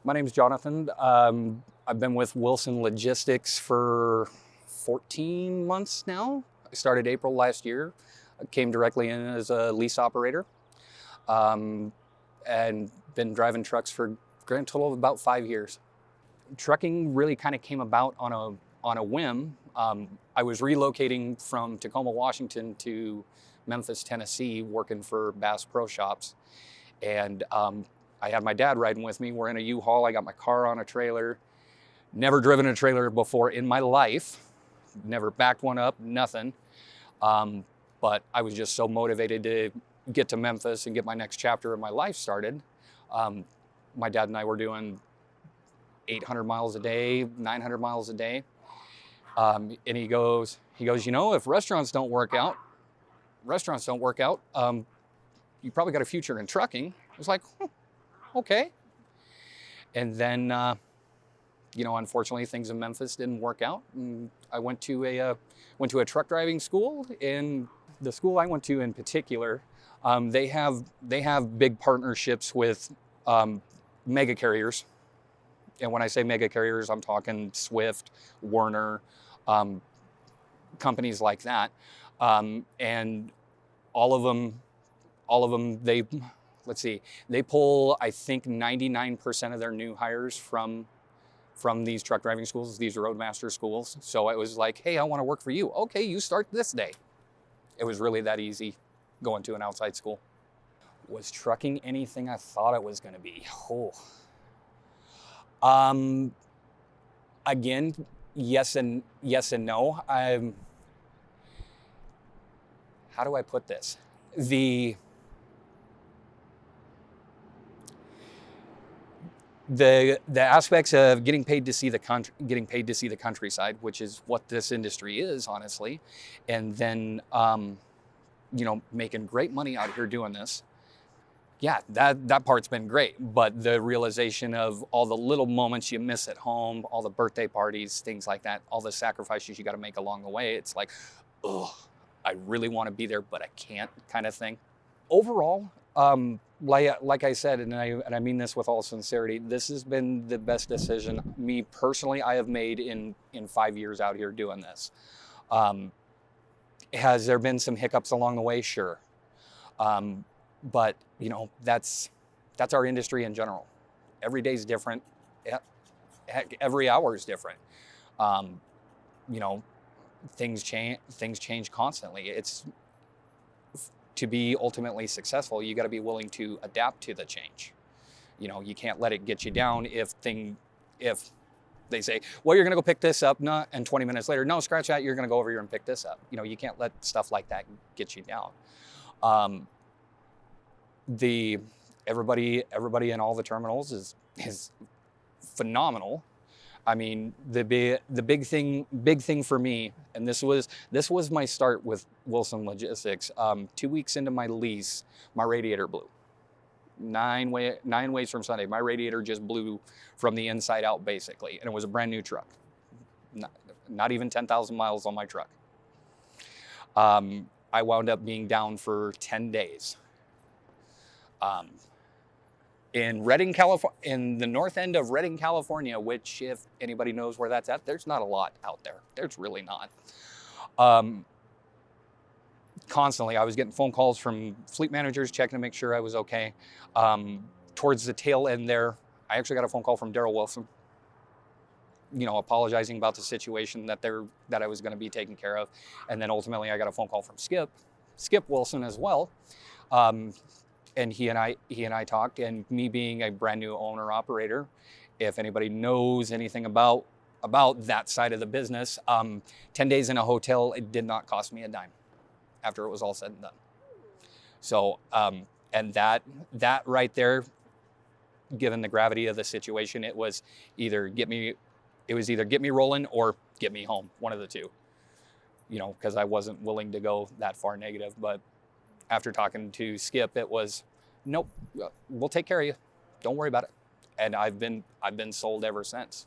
My name's Johnathan. I've been with Wilson Logistics for 14 months now. I started April last year. I came directly in as a lease operator, and been driving trucks for a grand total of about 5 years. Trucking really kind of came about on a whim. I was relocating from Tacoma, Washington to Memphis, Tennessee, working for Bass Pro Shops. And I had my dad riding with me. We're in a U-Haul. I got my car on a trailer. Never driven a trailer before in my life. Never backed one up, nothing. But I was just so motivated to get to Memphis and get my next chapter of my life started. My dad and I were doing 800 miles a day, 900 miles a day. And he goes, you know, if restaurants don't work out, you probably got a future in trucking. I was like, okay. And then, unfortunately, things in Memphis didn't work out. And I went to a truck driving school, and the school I went to in particular, they have big partnerships with mega carriers. And when I say mega carriers, I'm talking Swift, Werner, companies like that. And all of them, they pull, I think, 99% of their new hires from these truck driving schools, these roadmaster schools. So it was like, hey, I want to work for you. Okay, you start this day. It was really that easy going to an outside school. Was trucking anything I thought it was going to be? Again, yes and no. How do I put this? The aspects of getting paid to see the countryside, which is what this industry is, honestly, and then making great money out here doing this. Yeah, that part's been great, but the realization of all the little moments you miss at home, all the birthday parties, things like that, all the sacrifices you got to make along the way, it's like, oh, I really want to be there, but I can't, kind of thing. Overall, like I said, and I mean this with all sincerity, this has been the best decision, me personally, I have made in 5 years out here doing this. Has there been some hiccups along the way? Sure. But that's our industry in general. Every day's different. Heck, every hour is different. Things change constantly. It's to be ultimately successful, you got to be willing to adapt to the change. You can't let it get you down if they say, well, you're going to go pick this up, and 20 minutes later, no, scratch that, you're going to go over here and pick this up. You can't let stuff like that get you down. Everybody in all the terminals is phenomenal. I mean, the big thing for me, and this was my start with Wilson Logistics. 2 weeks into my lease, my radiator blew. 9 ways from Sunday, my radiator just blew from the inside out, basically, and it was a brand new truck. Not even 10,000 miles on my truck. I wound up being down for 10 days. In Redding, California, in the north end of Redding, California, which, if anybody knows where that's at, there's not a lot out there. There's really not. Constantly, I was getting phone calls from fleet managers checking to make sure I was okay. Towards the tail end there, I actually got a phone call from Darrel Wilson, apologizing about the situation that I was going to be taken care of. And then ultimately, I got a phone call from Skip Wilson as well. And he and I talked, and me being a brand new owner operator, if anybody knows anything about that side of the business, 10 days in a hotel, it did not cost me a dime after it was all said and done. So, and that right there, given the gravity of the situation, it was either get me rolling or get me home, one of the two, because I wasn't willing to go that far negative. But after talking to Skip, it was, nope, we'll take care of you. Don't worry about it. And I've been sold ever since.